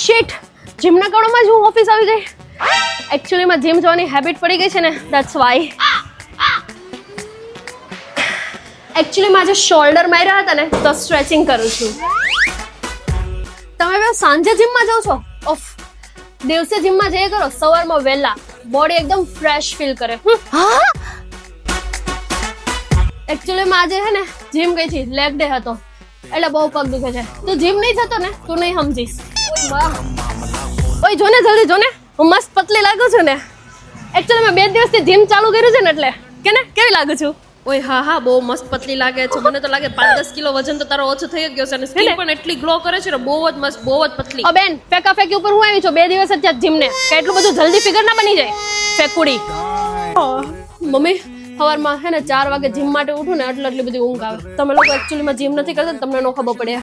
Shit જીમના કાળોમાં જ હું office આવી ગઈ. એકચ્યુઅલી માં જીમ જવાની હેબિટ પડી ગઈ છે ને, ધેટ્સ વાય. એકચ્યુઅલી માં આજે શોલ્ડર માર્યા હતા ને તો સ્ટ્રેચિંગ કરું છું. તમે બે સાંજે જીમમાં જાઓ છો? ઓફ, દિવસે જીમમાં જઈએ કરો સવારમાં વહેલા, બોડી એકદમ ફ્રેશ ફીલ કરે. એકચ્યુઅલી માં આજે હે ને જીમ ગઈ હતી, લેગ ડે હતો એટલે બહુ પગ દુખે છે. તું જીમ નહીં જતો ને તું નહીં સમજીશ. ઓય જોને જલ્દી જોને, હું મસ્ત પતલી લાગુ છું ને. એકચ્યુઅલી મેં 2 દિવસથી જીમ ચાલુ કર્યું છે ને એટલે કે ને કેવી લાગુ છું? ઓય હા બહુ મસ્ત પતલી લાગે છે. મને તો લાગે 5-10 કિલો વજન તો તારો ઓછો થઈ ગયો છે અને સ્કિન પણ એટલી ગ્લો કરે છે ને, બહુ જ મસ્ત, બહુ જ પતલી. બેન ફેકા ફેકી ઉપર હું આવી છું 2 દિવસ જ જીમ ને, કે એટલું બધું જલ્દી ફિગર ના બની જાય ફેકુડી. મમ્મી સવારમાં હે ને 4 વાગે જીમ માટે ઉઠું ને એટલે એટલી બધી ઊંઘ આવે. તમે લોકો એકચ્યુઅલી માં જીમ નથી કરતા, તમને નો ખબર પડે.